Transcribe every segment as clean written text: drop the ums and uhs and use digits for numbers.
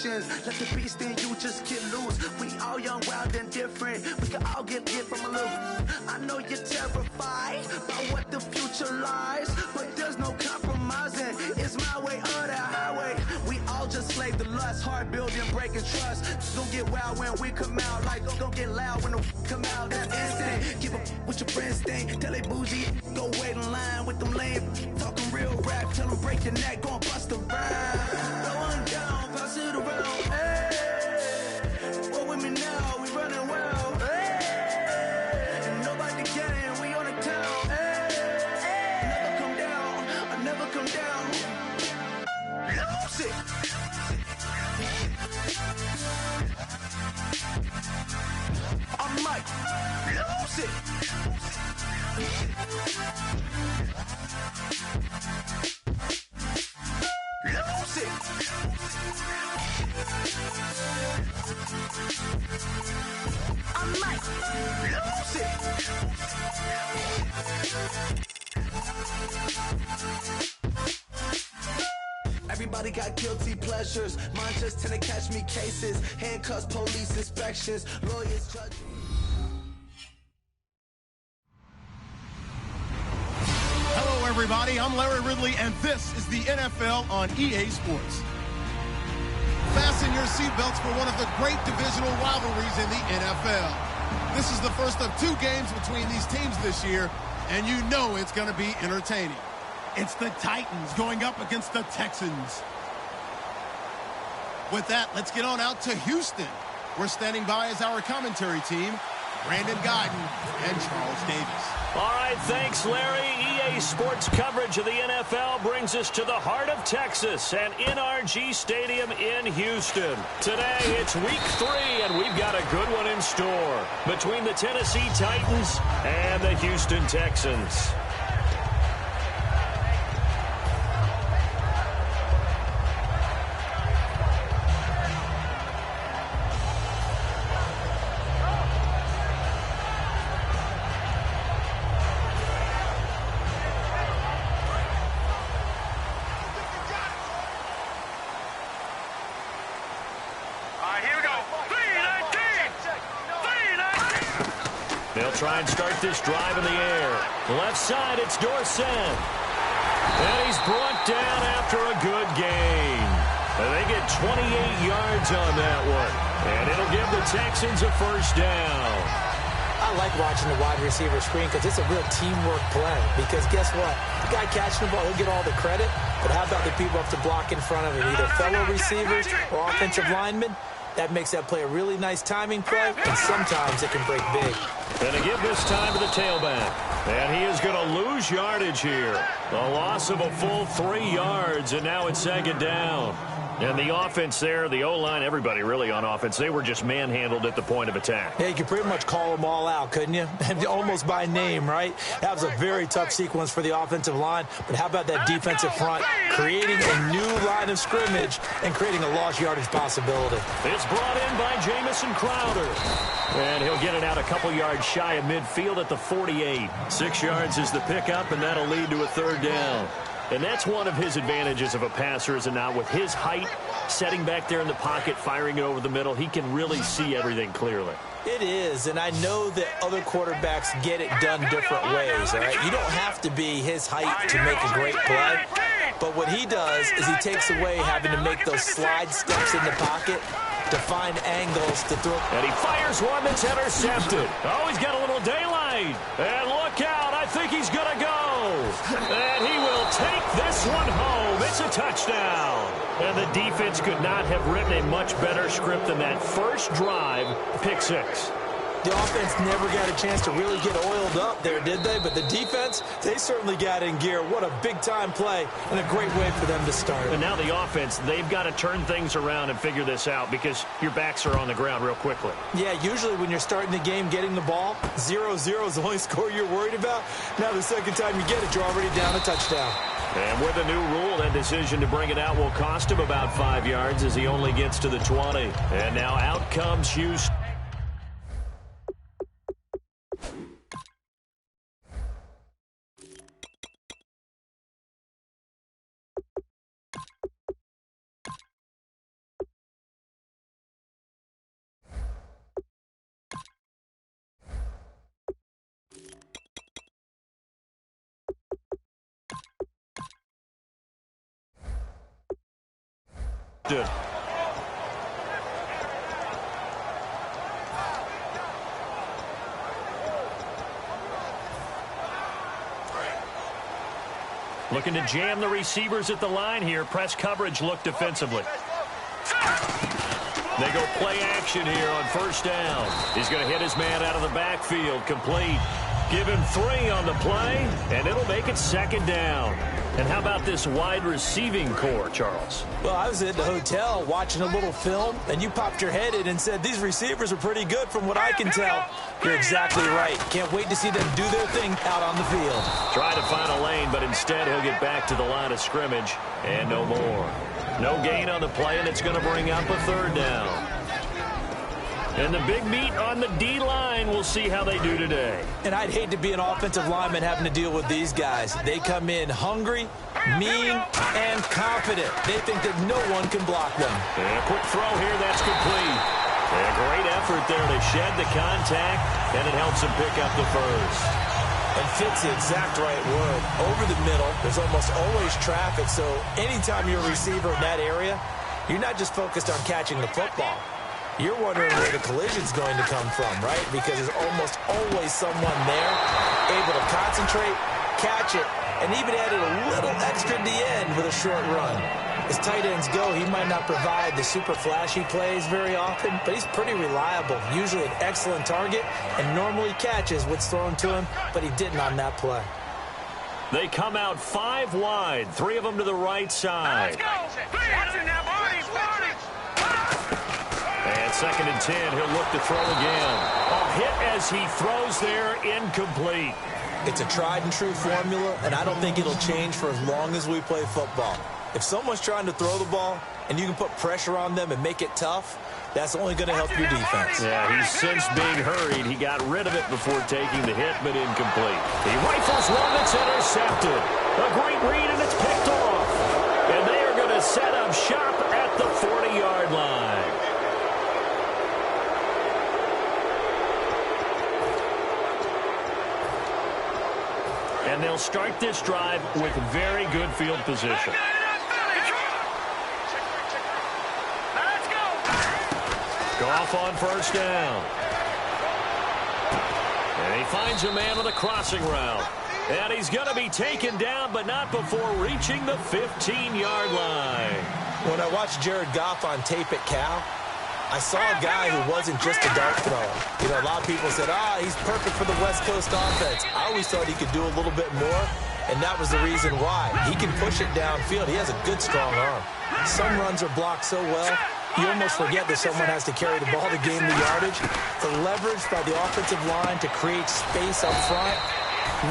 actions. Let the beast in you just get loose. We all young, wild, and different. We can all get from a little. I know you're terrified about what the future lies, but there's no compromising. It's my way or the highway. We all just slave to lust, hard building, breaking trust. Don't get wild when we come out, like don't get loud when the come out. That instant, give up with your friends thing. Tell they bougie, go wait in line with them lame. Talking real rap, tell them break your neck, gon' bust a rhyme. Going down, pass it around. Hey, what with me now? We running well. Hey, and nobody getting, we on the town. Hey, never come down, I never come down. Lose it. I'm Mike. Lose it. Lose it. I'm Mike. Lose it. Everybody got guilty pleasures. Mine just tend to catch me cases. Handcuffs, police inspections, lawyers, judges. Hello, everybody. I'm Larry Ridley, and this is the NFL on EA Sports. Fasten your seatbelts for one of the great divisional rivalries in the NFL. This is the first of 2 games between these teams this year, and you know it's going to be entertaining. It's the Titans going up against the Texans. With that, let's get on out to Houston. We're standing by as our commentary team, Brandon Guyton and Charles Davis. All right, thanks, Larry. EA Sports coverage of the NFL brings us to the heart of Texas and NRG Stadium in Houston. Today, it's week 3, and we've got a good one in store between the Tennessee Titans and the Houston Texans. They'll try and start this drive in the air. Left side, it's Dorsett. And he's brought down after a good gain. They get 28 yards on that one. And it'll give the Texans a first down. I like watching the wide receiver screen because it's a real teamwork play. Because guess what? The guy catching the ball, he'll get all the credit. But how about the people up to block in front of him? Either fellow receivers or offensive linemen. That makes that play a really nice timing play, and sometimes it can break big. And to give this time to the tailback. And he is going to lose yardage here. A loss of a full 3 yards, and now it's second down. And the offense there, the O-line, everybody really on offense, they were just manhandled at the point of attack. Yeah, you could pretty much call them all out, couldn't you? Almost by name, right? That was a very tough sequence for the offensive line. But how about that defensive front creating a new line of scrimmage and creating a lost yardage possibility? It's brought in by Jamison Crowder. And he'll get it out a couple yards shy of midfield at the 48. 6 yards is the pickup, and that'll lead to a third down. And that's one of his advantages of a passer, is not with his height, setting back there in the pocket, firing it over the middle, he can really see everything clearly. It is, and I know that other quarterbacks get it done different ways, all right? You don't have to be his height to make a great play, but what he does is he takes away having to make those slide steps in the pocket to find angles to throw. And he fires one that's intercepted. Oh, he's got a little daylight. And look out, I think he's going to go. And he will take this one home. It's a touchdown. And the defense could not have written a much better script than that first drive, pick 6. The offense never got a chance to really get oiled up there, did they? But the defense, they certainly got in gear. What a big-time play and a great way for them to start. And now the offense, they've got to turn things around and figure this out because your backs are on the ground real quickly. Yeah, usually when you're starting the game getting the ball, 0-0 is the only score you're worried about. Now the second time you get it, you're already down a touchdown. And with a new rule, that decision to bring it out will cost him about 5 yards as he only gets to the 20. And now out comes Houston. Looking to jam the receivers at the line here. Press coverage look defensively. They go play action here on first down. He's going to hit his man out of the backfield. Complete. Give him 3 on the play, and it'll make it second down. And how about this wide receiving core, Charles? Well, I was at the hotel watching a little film, and you popped your head in and said, these receivers are pretty good from what I can tell. You're exactly right. Can't wait to see them do their thing out on the field. Trying to find a lane, but instead he'll get back to the line of scrimmage, and no more. No gain on the play, and it's going to bring up a third down. And the big meat on the D-line, we'll see how they do today. And I'd hate to be an offensive lineman having to deal with these guys. They come in hungry, mean, and confident. They think that no one can block them. And a quick throw here, that's complete. And a great effort there to shed the contact, and it helps him pick up the first. And fits the exact right word. Over the middle, there's almost always traffic, so anytime you're a receiver in that area, you're not just focused on catching the football. You're wondering where the collision's going to come from, right? Because there's almost always someone there able to concentrate, catch it, and even added a little extra at the end with a short run. As tight ends go, he might not provide the super flashy plays very often, but he's pretty reliable, usually an excellent target, and normally catches what's thrown to him, but he didn't on that play. They come out 5 wide, 3 of them to the right side. And second and 10, he'll look to throw again. A hit as he throws there, incomplete. It's a tried and true formula, and I don't think it'll change for as long as we play football. If someone's trying to throw the ball and you can put pressure on them and make it tough, that's only going to help your defense. Yeah, he's since being hurried. He got rid of it before taking the hit, but incomplete. He rifles one that's intercepted. A great read, and it's picked off. And they are going to set up shop at the 40-yard line. And they'll start this drive with very good field position. Goff on first down. And he finds a man with a crossing route. And he's going to be taken down, but not before reaching the 15-yard line. When I watched Jared Goff on tape at Cal, I saw a guy who wasn't just a dart thrower. You know, a lot of people said, he's perfect for the West Coast offense. I always thought he could do a little bit more, and that was the reason why. He can push it downfield. He has a good, strong arm. Some runs are blocked so well, you almost forget that someone has to carry the ball to gain the yardage. The leverage by the offensive line to create space up front,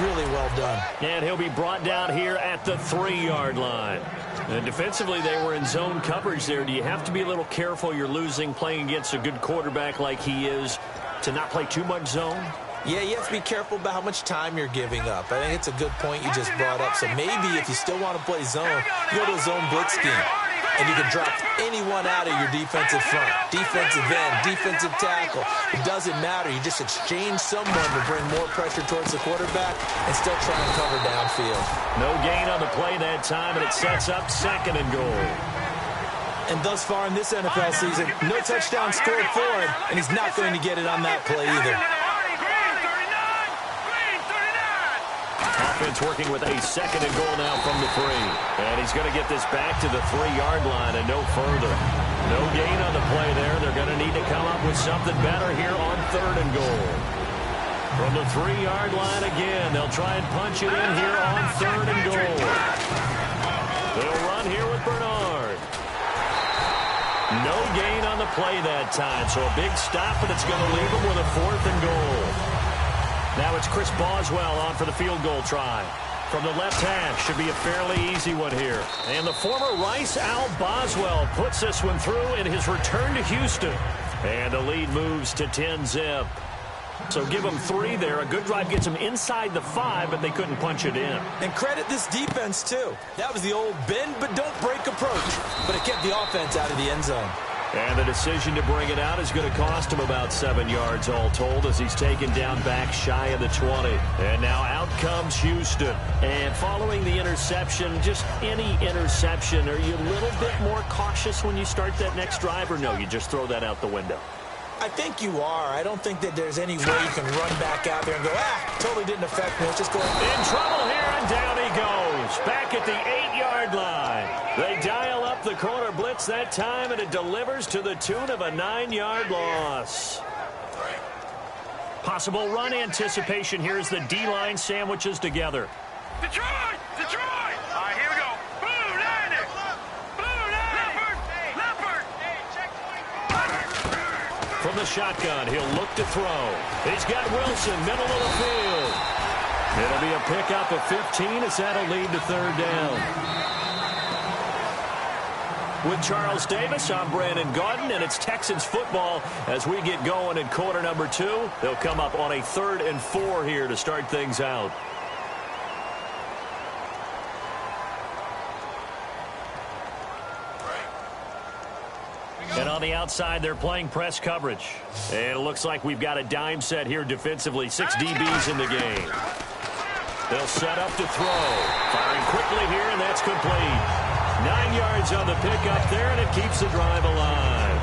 really well done. And he'll be brought down here at the 3-yard line. And defensively, they were in zone coverage there. Do you have to be a little careful you're losing playing against a good quarterback like he is to not play too much zone? Yeah, you have to be careful about how much time you're giving up. I think it's a good point you just brought up. So maybe if you still want to play zone, you go to a zone blitz scheme. And you can drop anyone out of your defensive front. Defensive end, defensive tackle. It doesn't matter. You just exchange someone to bring more pressure towards the quarterback and still try and cover downfield. No gain on the play that time, and it sets up second and goal. And thus far in this NFL season, no touchdown scored for him, and he's not going to get it on that play either. Offense working with a second and goal now from the 3. And he's going to get this back to the 3-yard line and no further. No gain on the play there. They're going to need to come up with something better here on third and goal. From the 3-yard line again, they'll try and punch it in here on third and goal. They'll run here with Bernard. No gain on the play that time, so a big stop, but it's going to leave them with a 4th and goal. Now it's Chris Boswell on for the field goal try. From the left hash, should be a fairly easy one here. And the former Rice Al Boswell puts this one through in his return to Houston. And the lead moves to 10-zip. So give them 3 there. A good drive gets them inside the 5, but they couldn't punch it in. And credit this defense, too. That was the old bend but don't break approach. But it kept the offense out of the end zone. And the decision to bring it out is going to cost him about 7 yards all told as he's taken down back shy of the 20. And now out comes Houston. And following the interception, just any interception, are you a little bit more cautious when you start that next drive, or no, you just throw that out the window? I think you are. I don't think that there's any way you can run back out there and go, totally didn't affect me. Let's just go. In trouble here, and down he goes. Back at the 8-yard line. They dial up the corner blitz that time, and it delivers to the tune of a 9-yard loss. Possible run anticipation here as the D-line sandwiches together. Detroit! Detroit! All right, here we go. Blue Niner! Blue Niner! Leopard! From the shotgun, he'll look to throw. He's got Wilson, middle of the field. It'll be a pickup of 15 as that'll lead to third down. With Charles Davis, I'm Brandon Gaudin, and it's Texans football as we get going in quarter number 2. They'll come up on a 3rd and 4 here to start things out. And on the outside, they're playing press coverage. And it looks like we've got a dime set here defensively. 6 DBs in the game. They'll set up to throw. Firing quickly here, and that's complete. 9 yards on the pickup there, and it keeps the drive alive.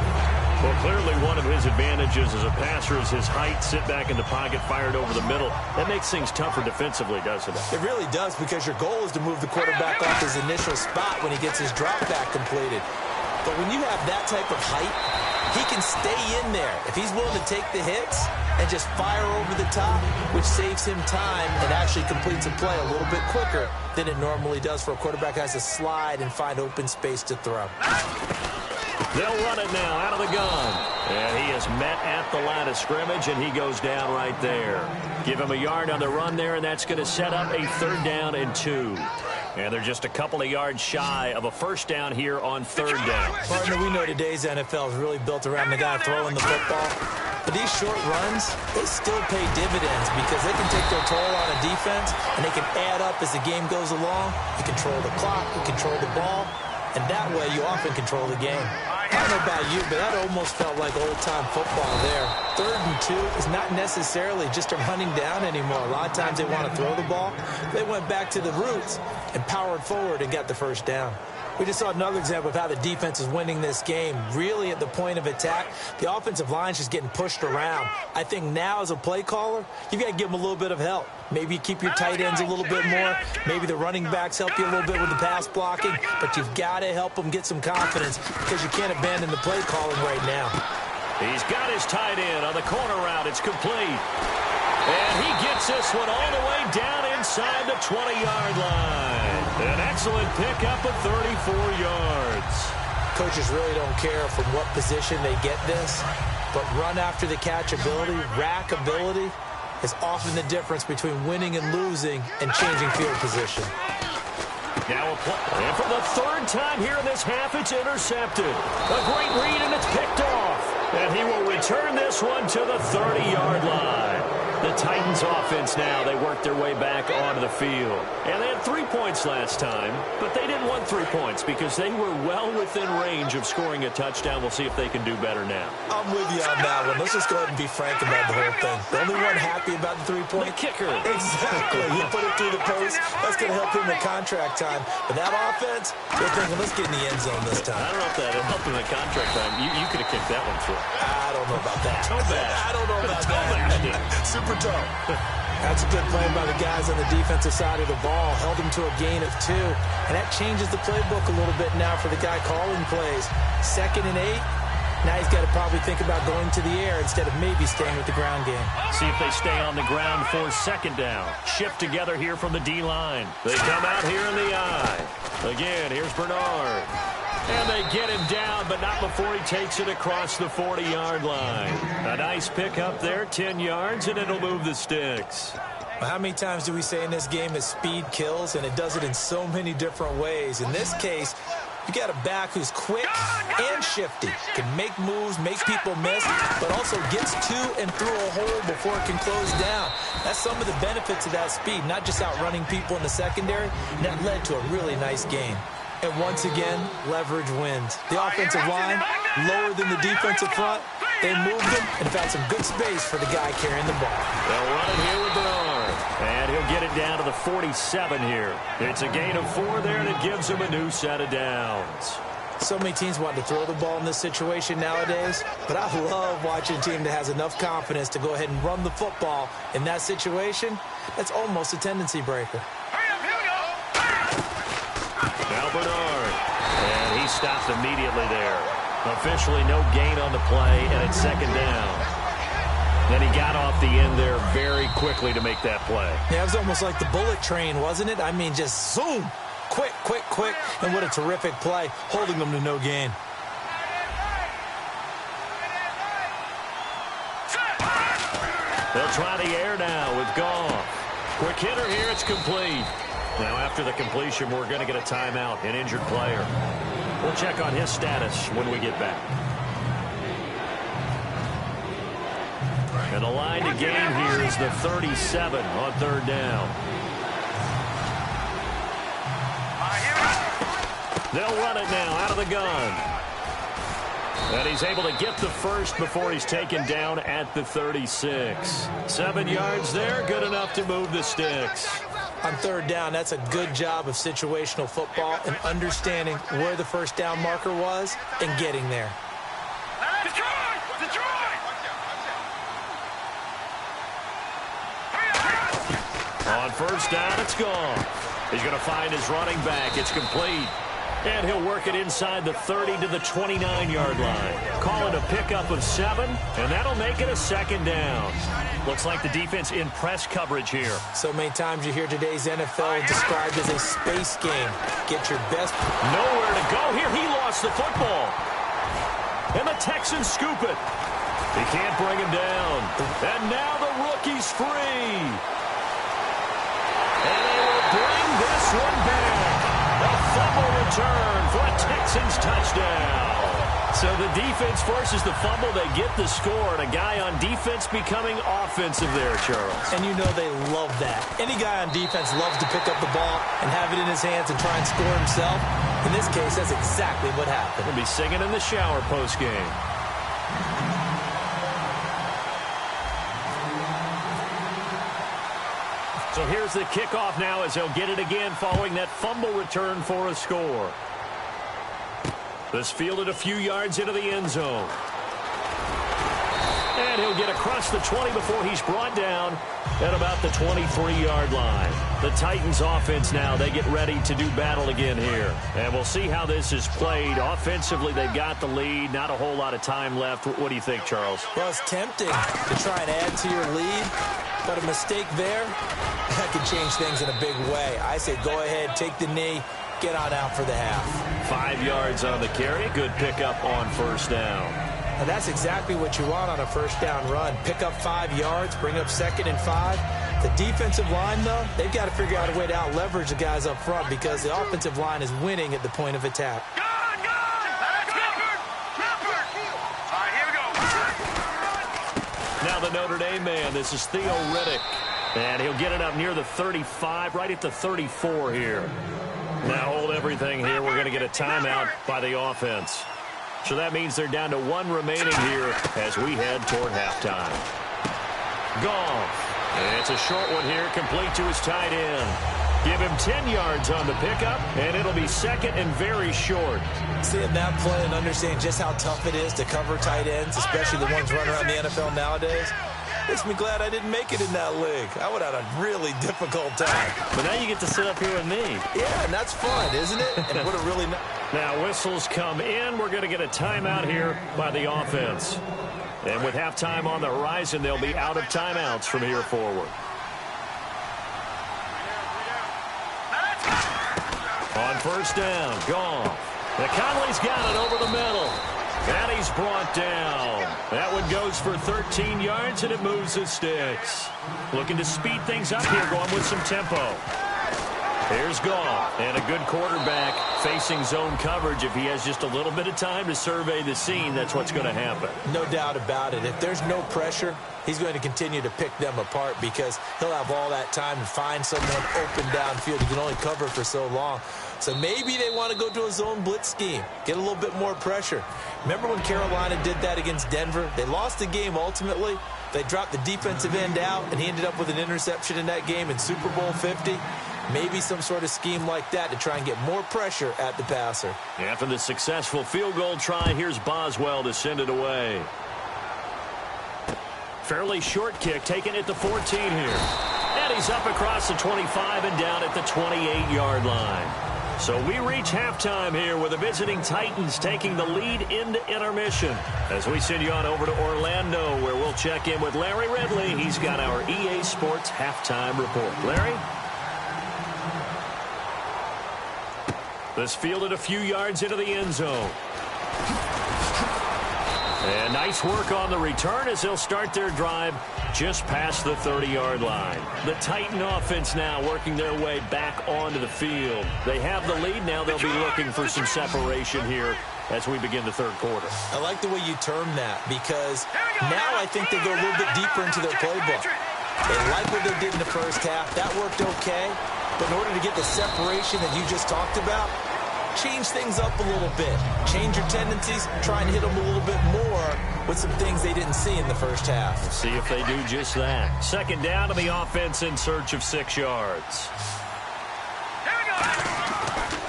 Well, clearly one of his advantages as a passer is his height. Sit back in the pocket, fired over the middle. That makes things tougher defensively, doesn't it? It really does, because your goal is to move the quarterback off his initial spot when he gets his drop back completed. But when you have that type of height, he can stay in there. If he's willing to take the hits and just fire over the top, which saves him time and actually completes a play a little bit quicker than it normally does for a quarterback who has to slide and find open space to throw. They'll run it now out of the gun. And he is met at the line of scrimmage, and he goes down right there. Give him a yard on the run there, and that's going to set up a 3rd down and 2. And they're just a couple of yards shy of a first down here on 3rd down. Partner, we know today's NFL is really built around the guy throwing the football. But these short runs, they still pay dividends because they can take their toll on a defense, and they can add up as the game goes along. You control the clock, you control the ball, and that way you often control the game. I don't know about you, but that almost felt like old-time football there. 3rd and 2 is not necessarily just a running down anymore. A lot of times they want to throw the ball. They went back to the roots and powered forward and got the first down. We just saw another example of how the defense is winning this game. Really at the point of attack, the offensive line's just getting pushed around. I think now as a play caller, you've got to give them a little bit of help. Maybe you keep your tight ends a little bit more. Maybe the running backs help you a little bit with the pass blocking. But you've got to help them get some confidence because you can't abandon the play calling right now. He's got his tight end on the corner route. It's complete. And he gets this one all the way down inside the 20-yard line. An excellent pickup of 34 yards. Coaches really don't care from what position they get this, but run after the catch ability, rack ability, is often the difference between winning and losing and changing field position. Now a play, and for the 3rd time here in this half, it's intercepted. A great read, and it's picked off. And he will return this one to the 30-yard line. The Titans offense now, they work their way back onto the field. And they had 3 points last time, but they didn't want 3 points because they were well within range of scoring a touchdown. We'll see if they can do better now. I'm with you on that one. Let's just go ahead and be frank about the whole thing. The only one happy about the 3-point? The kicker. Exactly. He put it through the post. That's going to help him in contract time. But that offense, they're thinking, let's get in the end zone this time. I don't know if that helped him in contract time. You could have kicked that one through. I don't know about that. I don't know about that. Super tough. That's a good play by the guys on the defensive side of the ball. Held him to a gain of 2. And that changes the playbook a little bit now for the guy calling plays. 2nd and 8. Now he's got to probably think about going to the air instead of maybe staying with the ground game. See if they stay on the ground for 2nd down. Shift together here from the D-line. They come out here in the eye. Again, here's Bernard. And they get him down, but not before he takes it across the 40-yard line. A nice pickup there, 10 yards, and it'll move the sticks. Well, how many times do we say in this game that speed kills, and it does it in so many different ways? In this case, you got a back who's quick and shifty, can make moves, make people miss, but also gets to and through a hole before it can close down. That's some of the benefits of that speed, not just outrunning people in the secondary, and that led to a really nice game. And once again, leverage wins. The offensive line, lower than the defensive front. They moved him and found some good space for the guy carrying the ball. They'll run it here with Bernard. And he'll get it down to the 47 here. It's a gain of 4 there, and it gives him a new set of downs. So many teams want to throw the ball in this situation nowadays, but I love watching a team that has enough confidence to go ahead and run the football in that situation. That's almost a tendency breaker. Now Bernard. And he stopped immediately there. Officially no gain on the play, and it's second down. Then he got off the end there very quickly to make that play. Yeah, it was almost like the bullet train, wasn't it? I mean, just zoom. Quick, quick, quick. And what a terrific play, holding them to no gain. They'll try the air now with Goff. Quick hitter here, it's complete. Now after the completion, we're going to get a timeout, an injured player. We'll check on his status when we get back. And the line to gain here is the 37 on third down. They'll run it now out of the gun. And he's able to get the first before he's taken down at the 36. 7 yards there, good enough to move the sticks. On third down, that's a good job of situational football and understanding where the first down marker was and getting there. On first down, it's gone. He's going to find his running back. It's complete. And he'll work it inside the 30 to the 29-yard line. Call it a pickup of 7, and that'll make it a second down. Looks like the defense in press coverage here. So many times you hear today's NFL described as a space game. Get your best. Nowhere to go here. He lost the football. And the Texans scoop it. He can't bring him down. And now the rookie's free. And they will bring this one back. A fumble return for a Texans touchdown. So the defense forces the fumble. They get the score. And a guy on defense becoming offensive there, Charles. And you know they love that. Any guy on defense loves to pick up the ball and have it in his hands and try and score himself. In this case, that's exactly what happened. He'll be singing in the shower post-game. So here's the kickoff now as he'll get it again following that fumble return for a score. This fielded a few yards into the end zone. And he'll get across the 20 before he's brought down at about the 23-yard line. The Titans offense now, they get ready to do battle again here. And we'll see how this is played. Offensively, they've got the lead. Not a whole lot of time left. What do you think, Charles? Well, it's tempting to try and add to your lead. But a mistake there, that could change things in a big way. I say go ahead, take the knee, get on out for the half. 5 yards on the carry. Good pickup on first down. And that's exactly what you want on a first down run. Pick up 5 yards, bring up 2nd and 5. The defensive line, though, they've got to figure out a way to out-leverage the guys up front because the offensive line is winning at the point of attack. Now the Notre Dame man, this is Theo Riddick. And he'll get it up near the 35, right at the 34 here. Now hold everything here. We're going to get a timeout by the offense. So that means they're down to 1 remaining here as we head toward halftime. Goff. And it's a short one here, complete to his tight end. Give him 10 yards on the pickup, and it'll be 2nd and very short. Seeing that play and understanding just how tough it is to cover tight ends, especially the ones running around the NFL nowadays, makes me glad I didn't make it in that league. I would have had a really difficult time. But now you get to sit up here with me. Yeah, and that's fun, isn't it? And what a really... Now whistles come in. We're going to get a timeout here by the offense. And with halftime on the horizon, they'll be out of timeouts from here forward. On first down, Goff. The Conley's got it over the middle. And he's brought down. That one goes for 13 yards, and it moves the sticks. Looking to speed things up here, going with some tempo. Here's Goff, and a good quarterback facing zone coverage. If he has just a little bit of time to survey the scene, that's what's going to happen. No doubt about it. If there's no pressure, he's going to continue to pick them apart because he'll have all that time to find someone open downfield. He can only cover for so long. So maybe they want to go to a zone blitz scheme, get a little bit more pressure. Remember when Carolina did that against Denver? They lost the game ultimately. They dropped the defensive end out, and he ended up with an interception in that game in Super Bowl 50. Maybe some sort of scheme like that to try and get more pressure at the passer. After the successful field goal try, here's Boswell to send it away. Fairly short kick, taken at the 14 here. And he's up across the 25 and down at the 28-yard line. So we reach halftime here with the visiting Titans taking the lead into intermission. As we send you on over to Orlando, where we'll check in with Larry Ridley. He's got our EA Sports halftime report. Larry? This fielded a few yards into the end zone. And nice work on the return as they'll start their drive just past the 30-yard line. The Titan offense now working their way back onto the field. They have the lead. Now they'll be looking for some separation here as we begin the third quarter. I like the way you term that because now I think they go a little bit deeper into their playbook. They like what they did in the first half. That worked okay. But in order to get the separation that you just talked about, change things up a little bit. Change your tendencies. Try and hit them a little bit more with some things they didn't see in the first half. We'll see if they do just that. Second down to the offense in search of 6 yards.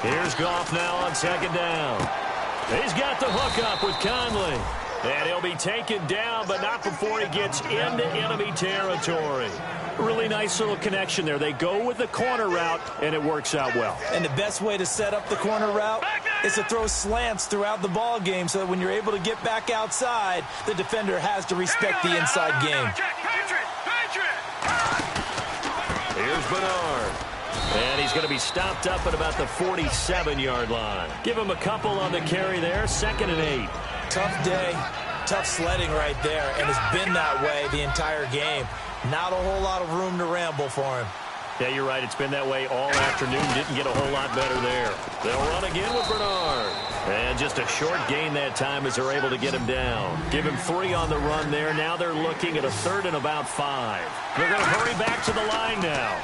Here's Goff now on second down. He's got the hook up with Conley. And he'll be taken down, but not before he gets into enemy territory. Really nice little connection there. They go with the corner route, and it works out well. And the best way to set up the corner route is to throw slants throughout the ball game so that when you're able to get back outside, the defender has to respect the inside game. Here's Bernard. And he's going to be stopped up at about the 47-yard line. Give him a couple on the carry there. 2nd and 8. Tough day, tough sledding right there, and it's been that way the entire game. Not a whole lot of room to ramble for him. Yeah, you're right. It's been that way all afternoon. Didn't get a whole lot better there. They'll run again with Bernard. And just a short gain that time as they're able to get him down. Give him 3 on the run there. Now they're looking at a 3rd and about 5. They're going to hurry back to the line now.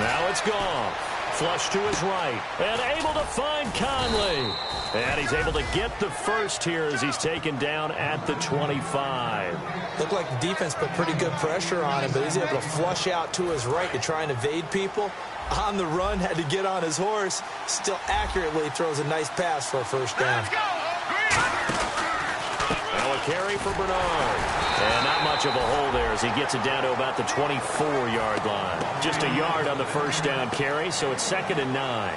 Now it's gone. Flush to his right. And able to find Conley. And he's able to get the first here as he's taken down at the 25. Looked like the defense put pretty good pressure on him, but he's able to flush out to his right to try and evade people. On the run, had to get on his horse. Still accurately throws a nice pass for a first down. Now a carry for Bernard. And not much of a hole there as he gets it down to about the 24-yard line. Just a yard on the first down carry, so it's 2nd and 9.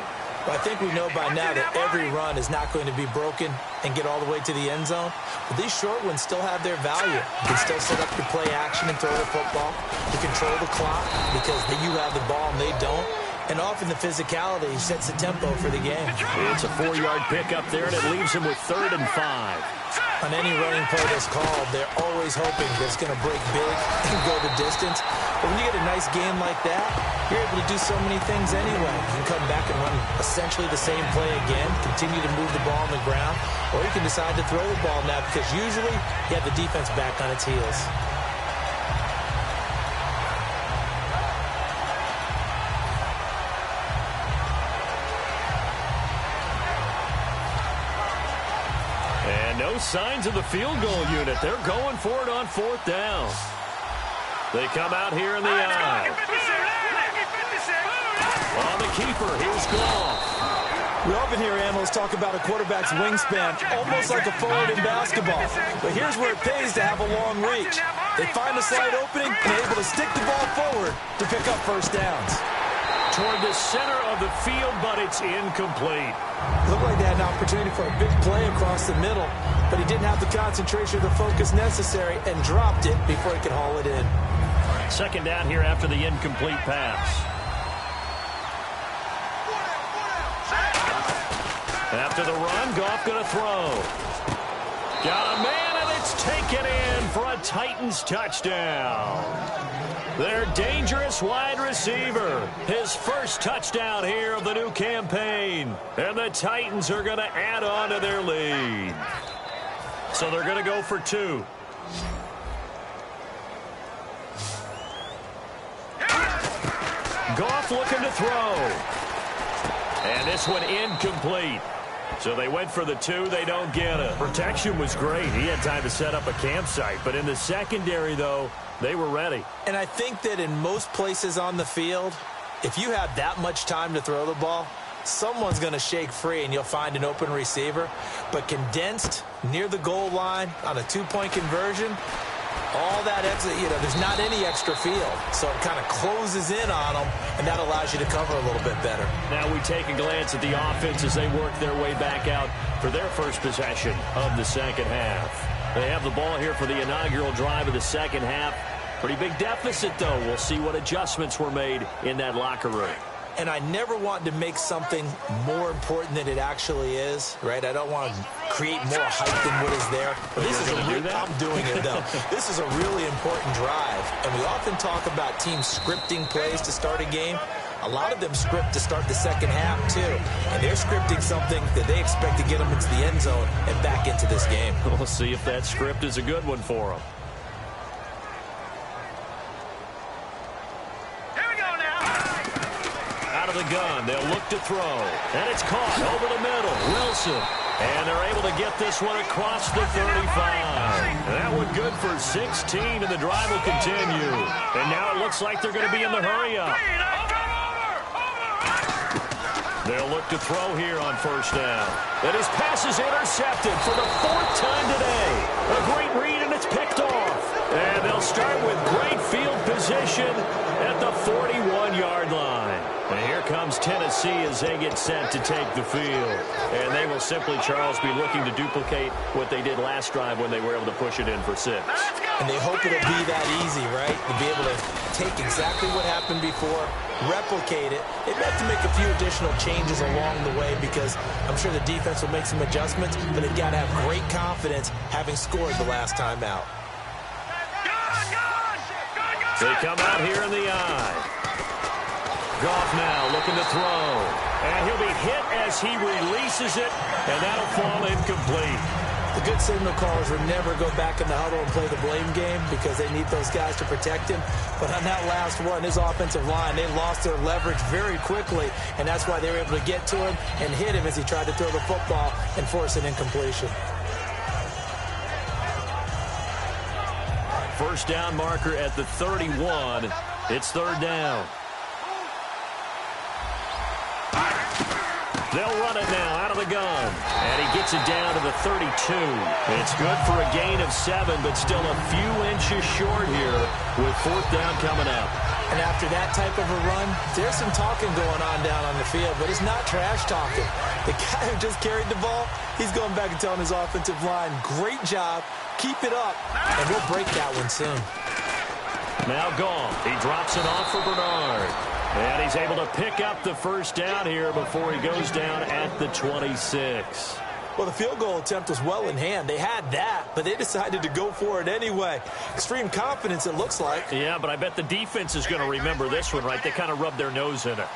Well, I think we know by now that every run is not going to be broken and get all the way to the end zone. But these short ones still have their value. You can still set up your play action and throw the football. You control the clock because you have the ball and they don't. And often the physicality sets the tempo for the game. It's a 4-yard pickup there, and it leaves him with 3rd and 5. On any running play that's called, they're always hoping that it's going to break big and go the distance. But when you get a nice game like that, you're able to do so many things anyway. You can come back and run essentially the same play again, continue to move the ball on the ground, or you can decide to throw the ball now because usually you have the defense back on its heels. No signs of the field goal unit. They're going for it on 4th down. They come out here in the eye. On the keeper, here's Goff. We often hear analysts talk about a quarterback's wingspan, almost like a forward in basketball. But here's where it pays to have a long reach. They find a slight opening and are able to stick the ball forward to pick up first downs. Toward the center of the field, but it's incomplete. Looked like they had an opportunity for a big play across the middle, but he didn't have the concentration or the focus necessary and dropped it before he could haul it in. 2nd down here after the incomplete pass. After the run, Goff going to throw. Got a man, and it's taken in for a Titans touchdown. Their dangerous wide receiver. His first touchdown here of the new campaign. And the Titans are going to add on to their lead. So they're going to go for 2. Goff looking to throw. And this one incomplete. So they went for the 2. They don't get it. Protection was great. He had time to set up a campsite. But in the secondary, though, they were ready. And I think that in most places on the field, if you have that much time to throw the ball, someone's going to shake free and you'll find an open receiver. But condensed near the goal line on a 2-point conversion, all that extra, there's not any extra field. So it kind of closes in on them, and that allows you to cover a little bit better. Now we take a glance at the offense as they work their way back out for their first possession of the second half. They have the ball here for the inaugural drive of the second half. Pretty big deficit, though. We'll see what adjustments were made in that locker room. And I never want to make something more important than it actually is, right? I don't want to create more hype than what is there. But this is I'm doing it, though. This is a really important drive. And we often talk about teams scripting plays to start a game. A lot of them script to start the second half, too. And they're scripting something that they expect to get them into the end zone and back into this game. We'll see if that script is a good one for them. Of the gun, they'll look to throw, and it's caught over the middle. Wilson, and they're able to get this one across the 35. That one good for 16, and the drive will continue. And now it looks like they're going to be in the hurry-up. They'll look to throw here on first down. And his pass is intercepted for the 4th time today. A great read, and it's picked off. And they'll start with great field position at the 41-yard line. And here comes Tennessee as they get set to take the field. And they will simply, Charles, be looking to duplicate what they did last drive when they were able to push it in for 6. And they hope it'll be that easy, right? To be able to take exactly what happened before, replicate it. They have to make a few additional changes along the way because I'm sure the defense will make some adjustments, but they've got to have great confidence having scored the last time out. They come out here in the eye. Goff now looking to throw. And he'll be hit as he releases it, and that'll fall incomplete. The good signal callers would never go back in the huddle and play the blame game because they need those guys to protect him. But on that last one, his offensive line, they lost their leverage very quickly, and that's why they were able to get to him and hit him as he tried to throw the football and force an incompletion. First down marker at the 31. It's 3rd down. They'll run it now out of the gun. And he gets it down to the 32. It's good for a gain of 7, but still a few inches short here with 4th down coming up. And after that type of a run, there's some talking going on down on the field, but it's not trash talking. The guy who just carried the ball, he's going back and telling his offensive line, great job, keep it up, and we'll break that one soon. Now Goff, he drops it off for Bernard. And he's able to pick up the first down here before he goes down at the 26. Well, the field goal attempt was well in hand. They had that, but they decided to go for it anyway. Extreme confidence, it looks like. Yeah, but I bet the defense is going to remember this one, right? They kind of rubbed their nose in it.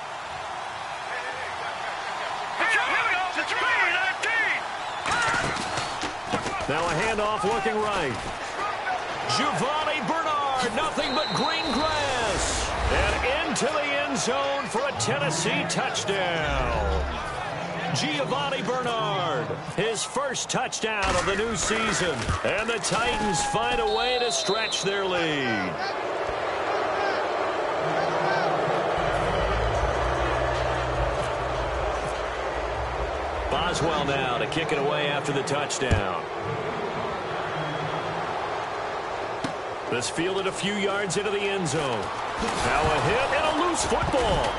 Now a handoff looking right. Giovanni Bernard, nothing but green grass. And into the end zone for a Tennessee touchdown. Giovanni Bernard, his first touchdown of the new season. And the Titans find a way to stretch their lead. Boswell now to kick it away after the touchdown. This fielded a few yards into the end zone. Now a hit and a loose football.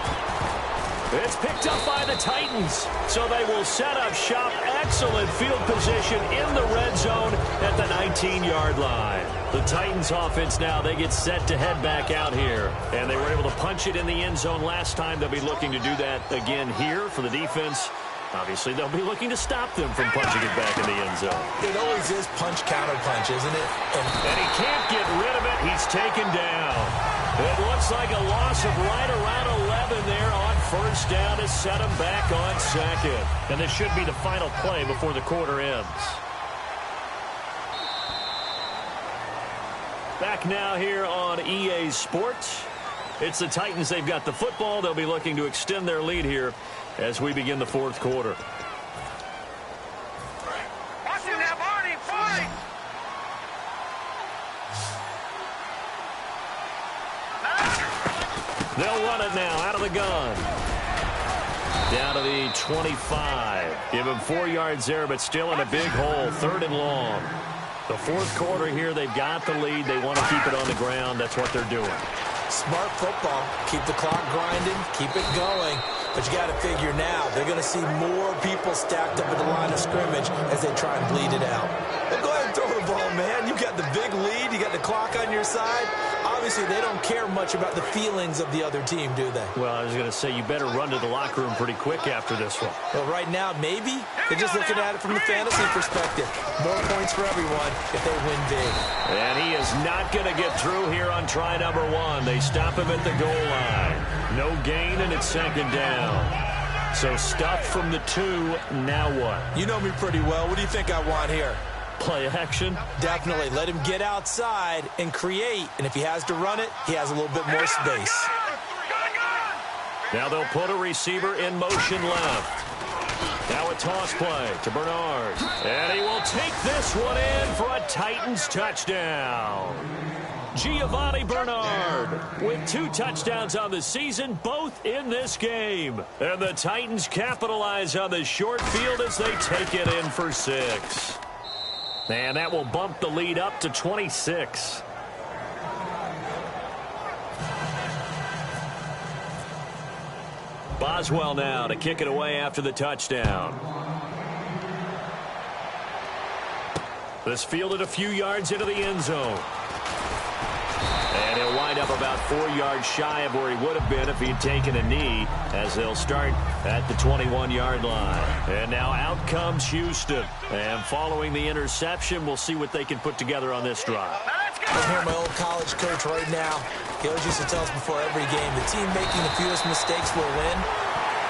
It's picked up by the Titans. So they will set up shop. Excellent field position in the red zone at the 19-yard line. The Titans offense now, they get set to head back out here. And they were able to punch it in the end zone last time. They'll be looking to do that again here for the defense. Obviously, they'll be looking to stop them from punching it back in the end zone. It always is punch-counter-punch, isn't it? And he can't get rid of it. He's taken down. It looks like a loss of right around 11 there on first down to set him back on second. And this should be the final play before the quarter ends. Back now here on EA Sports. It's the Titans. They've got the football. They'll be looking to extend their lead here as we begin the fourth quarter. Watch him now, Barney. Barney. They'll run it now out of the gun. Down to the 25. Give him 4 yards there, but still in a big hole. 3rd and long. The fourth quarter here, they've got the lead. They want to keep it on the ground. That's what they're doing. Smart football. Keep the clock grinding. Keep it going. But you got to figure now, they're going to see more people stacked up at the line of scrimmage as they try and bleed it out. Well, go ahead and throw the ball, man. You got the big lead. You got the clock on your side. Obviously, they don't care much about the feelings of the other team, do they? Well, I was going to say, you better run to the locker room pretty quick after this one. Well, right now, maybe. They're just looking at it from the fantasy perspective. More points for everyone if they win big. And he is not going to get through here on try number 1. They stop him at the goal line. No gain, and it's 2nd down. So stuff from the 2. Now what? You know me pretty well. What do you think I want here? Play action? Definitely. Let him get outside and create. And if he has to run it, he has a little bit more space. Now they'll put a receiver in motion left. Now a toss play to Bernard. And he will take this one in for a Titans touchdown. Giovanni Bernard with 2 touchdowns on the season, both in this game. And the Titans capitalize on the short field as they take it in for 6. And that will bump the lead up to 26. Boswell now to kick it away after the touchdown. This fielded a few yards into the end zone. And he'll wind up about 4 yards shy of where he would have been if he'd taken a knee, as they'll start at the 21-yard line. And now out comes Houston. And following the interception, we'll see what they can put together on this drive. I'm here, my old college coach right now. He always used to tell us before every game, the team making the fewest mistakes will win.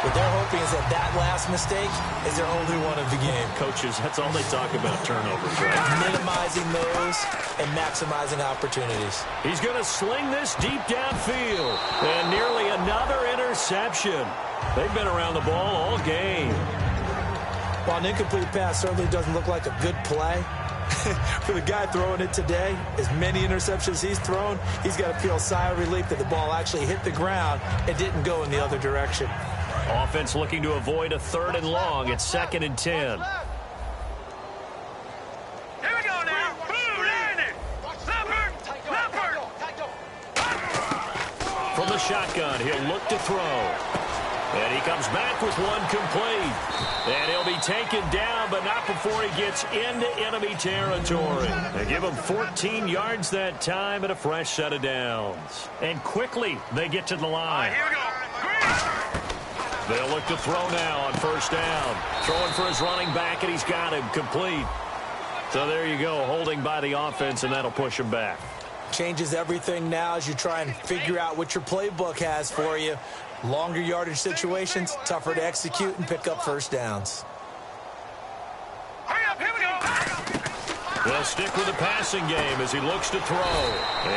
What they're hoping is that last mistake is their only one of the game. Coaches, that's all they talk about, turnovers, right? Minimizing those and maximizing opportunities. He's going to sling this deep downfield. And nearly another interception. They've been around the ball all game. While an incomplete pass certainly doesn't look like a good play, for the guy throwing it today, as many interceptions he's thrown, he's got to feel a sigh of relief that the ball actually hit the ground and didn't go in the other direction. Offense looking to avoid a 3rd and long. It's 2nd and 10. Here we go now. Blue, landing. Leopard. From the shotgun, he'll look to throw. And he comes back with one complete. And he'll be taken down, but not before he gets into enemy territory. They give him 14 yards that time and a fresh set of downs. And quickly, they get to the line. Here we go. They'll look to throw now on 1st down. Throwing for his running back, and he's got him complete. So there you go, holding by the offense, and that'll push him back. Changes everything now as you try and figure out what your playbook has for you. Longer yardage situations, tougher to execute and pick up 1st downs. Hurry up, here we go. They'll stick with the passing game as he looks to throw.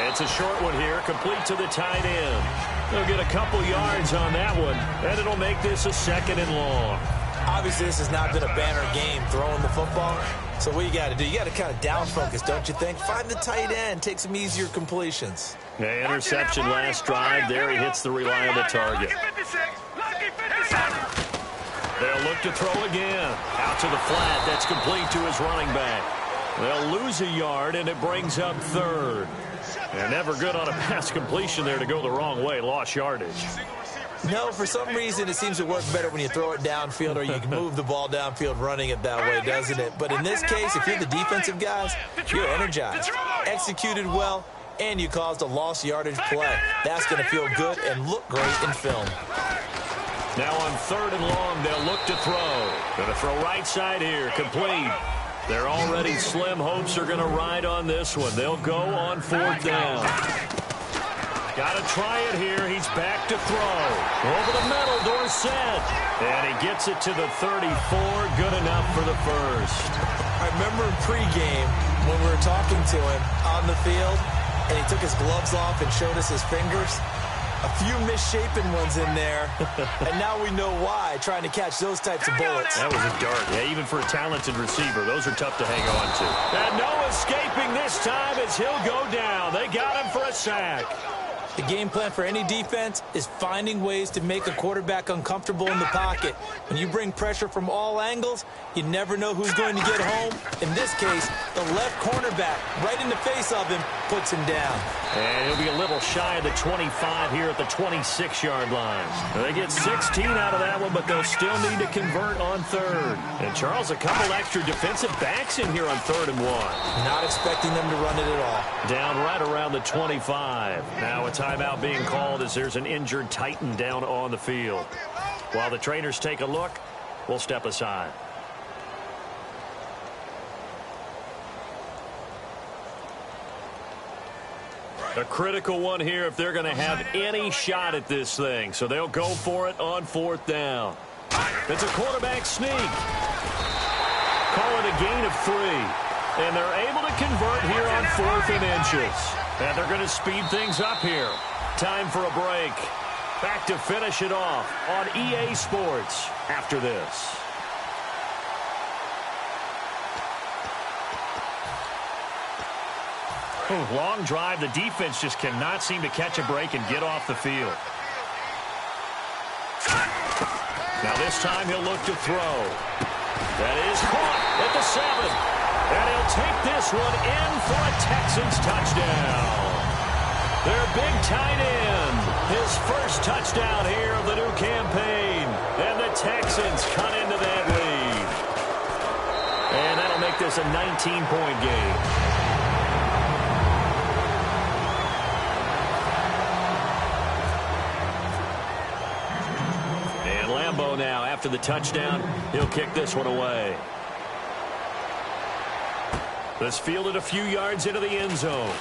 It's a short one here, complete to the tight end. They'll get a couple yards on that one, and it'll make this a 2nd and long. Obviously, this has not been a banner game throwing the football. So what you got to do, you got to kind of down focus, don't you think? Find the tight end, take some easier completions. Yeah, interception last drive. There he hits the reliable target. They'll look to throw again. Out to the flat. That's complete to his running back. They'll lose a yard, and it brings up 3rd. And never good on a pass completion there to go the wrong way. Lost yardage. No, for some reason it seems to work better when you throw it downfield or you can move the ball downfield running it that way, doesn't it? But in this case, if you're the defensive guys, you're energized, executed well, and you caused a lost yardage play. That's going to feel good and look great in film. Now on 3rd and long, they'll look to throw. Going to throw right side here, complete. Their already slim hopes are going to ride on this one. They'll go on 4th down. Got to try it here. He's back to throw. Over the middle, Dorsett. And he gets it to the 34. Good enough for the first. I remember in pregame when we were talking to him on the field, and he took his gloves off and showed us his fingers. A few misshapen ones in there, and now we know why, trying to catch those types of bullets. That was a dart. Yeah, even for a talented receiver, those are tough to hang on to. And no escaping this time as he'll go down. They got him for a sack. The game plan for any defense is finding ways to make a quarterback uncomfortable in the pocket. When you bring pressure from all angles, you never know who's going to get home. In this case, the left cornerback, right in the face of him, puts him down. And he'll be a little shy of the 25 here at the 26-yard line. They get 16 out of that one, but they'll still need to convert on third. And Charles, a couple extra defensive backs in here on 3rd and 1. Not expecting them to run it at all. Down right around the 25. Now a timeout being called as there's an injured Titan down on the field. While the trainers take a look, we'll step aside. A critical one here if they're going to have any shot at this thing. So they'll go for it on 4th down. It's a quarterback sneak. Call it a gain of 3. And they're able to convert here on 4th and inches. And they're going to speed things up here. Time for a break. Back to finish it off on EA Sports after this. Long drive. The defense just cannot seem to catch a break and get off the field. Now this time he'll look to throw. That is caught at the 7. And he'll take this one in for a Texans touchdown. Their big tight end. His first touchdown here of the new campaign. And the Texans cut into that lead. And that'll make this a 19-point game. Now after the touchdown, he'll kick this one away. This fielded a few yards into the end zone.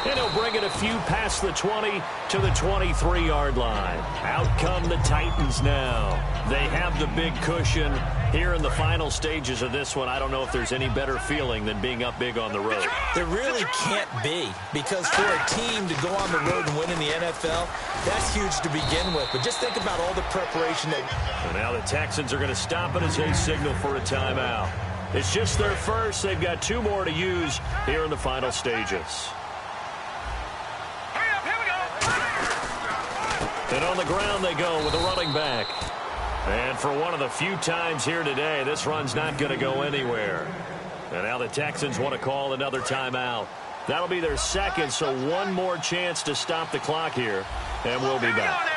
And he'll bring it a few past the 20 to the 23-yard line. Out come the Titans now. They have the big cushion. Here in the final stages of this one, I don't know if there's any better feeling than being up big on the road. There really can't be, because for a team to go on the road and win in the NFL, that's huge to begin with. But just think about all the preparation that... So now the Texans are going to stop it as they signal for a timeout. It's just their first. They've got 2 more to use here in the final stages. And on the ground they go with a running back. And for one of the few times here today, this run's not going to go anywhere. And now the Texans want to call another timeout. That'll be their second, so one more chance to stop the clock here. And we'll be back.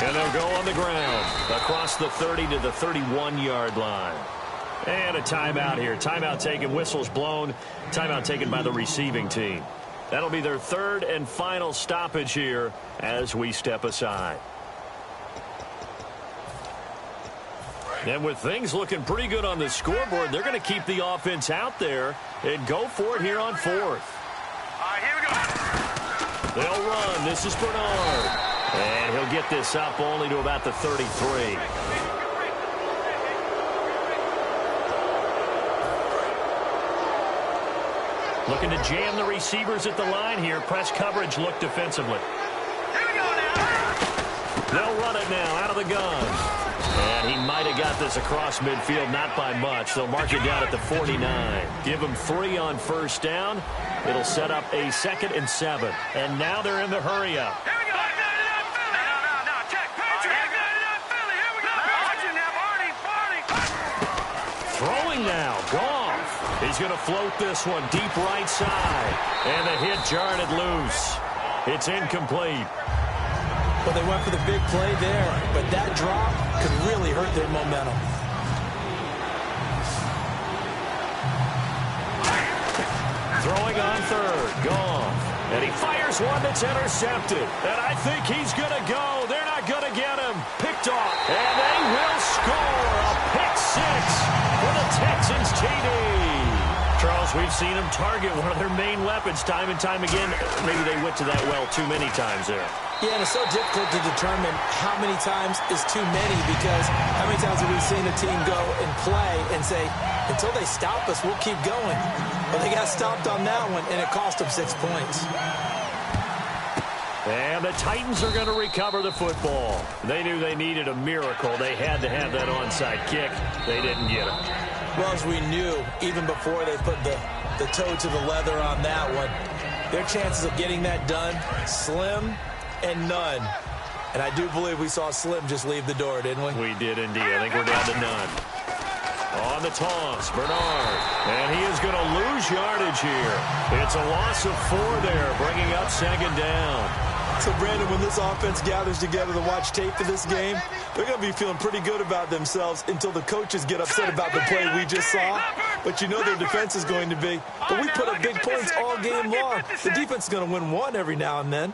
And they'll go on the ground across the 30 to the 31-yard line. And a timeout here. Timeout taken, whistles blown. Timeout taken by the receiving team. That'll be their 3rd and final stoppage here as we step aside. And with things looking pretty good on the scoreboard, they're going to keep the offense out there and go for it here on 4th. All right, here we go. They'll run. This is Bernard. And he'll get this up only to about the 33. Looking to jam the receivers at the line here. Press coverage, look defensively. Here we go now. They'll run it now out of the gun. And he might have got this across midfield, not by much. They'll mark it down at the 49. Give him 3 on 1st down. It'll set up a 2nd and 7. And now they're in the hurry up. Here we go. Now, check. Here we go. Watch it now, Barney. Throwing now, Goff. He's going to float this one deep right side. And the hit jarred it loose. It's incomplete. Well, they went for the big play there, but that drop could really hurt their momentum. Throwing on 3rd, Goff. And he fires one that's intercepted. And I think he's going to go. They're not going to get him. Picked off. And they will score a pick 6 for the Texans TD. Charles, we've seen them target one of their main weapons time and time again. Maybe they went to that well too many times there. Yeah, and it's so difficult to determine how many times is too many, because how many times have we seen a team go and play and say, until they stop us, we'll keep going. But they got stopped on that one, and it cost them 6 points. And the Titans are going to recover the football. They knew they needed a miracle. They had to have that onside kick. They didn't get it. Well, as we knew, even before they put the toe to the leather on that one, their chances of getting that done, slim and none. And I do believe we saw Slim just leave the door, didn't we? We did indeed. I think we're down to none. On the toss, Bernard. And he is going to lose yardage here. It's a loss of 4 there, bringing up second down. So, Brandon, when this offense gathers together to watch tape for this game, they're going to be feeling pretty good about themselves until the coaches get upset about the play we just saw. But you know their defense is going to be. But we put up big points all game long. The defense is going to win one every now and then.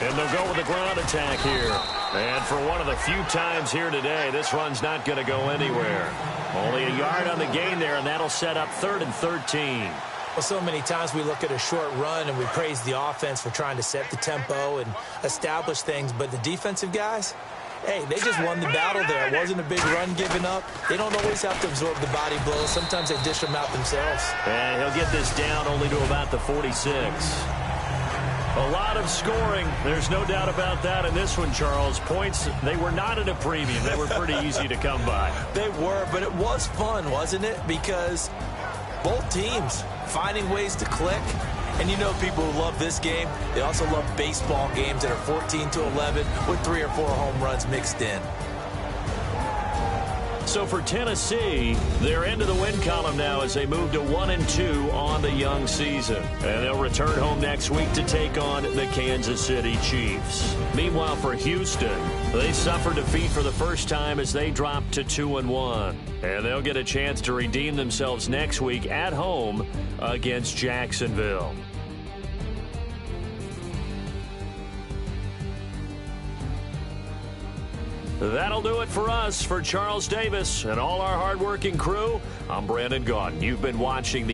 And they'll go with the ground attack here. And for one of the few times here today, this run's not going to go anywhere. Only a yard on the gain there, and that'll set up 3rd and 13. Well, so many times we look at a short run and we praise the offense for trying to set the tempo and establish things. But the defensive guys, hey, they just won the battle there. It wasn't a big run given up. They don't always have to absorb the body blows. Sometimes they dish them out themselves. And he'll get this down only to about the 46. A lot of scoring. There's no doubt about that in this one, Charles. Points, they were not at a premium. They were pretty easy to come by. They were, but it was fun, wasn't it? Because both teams finding ways to click. And you know people who love this game, they also love baseball games that are 14-11 with 3 or 4 home runs mixed in. So for Tennessee, they're into the win column now as they move to 1-2 on the young season. And they'll return home next week to take on the Kansas City Chiefs. Meanwhile, for Houston, they suffered defeat for the first time as they dropped to 2-1. And they'll get a chance to redeem themselves next week at home against Jacksonville. That'll do it for us. For Charles Davis and all our hardworking crew, I'm Brandon Gaudin. You've been watching the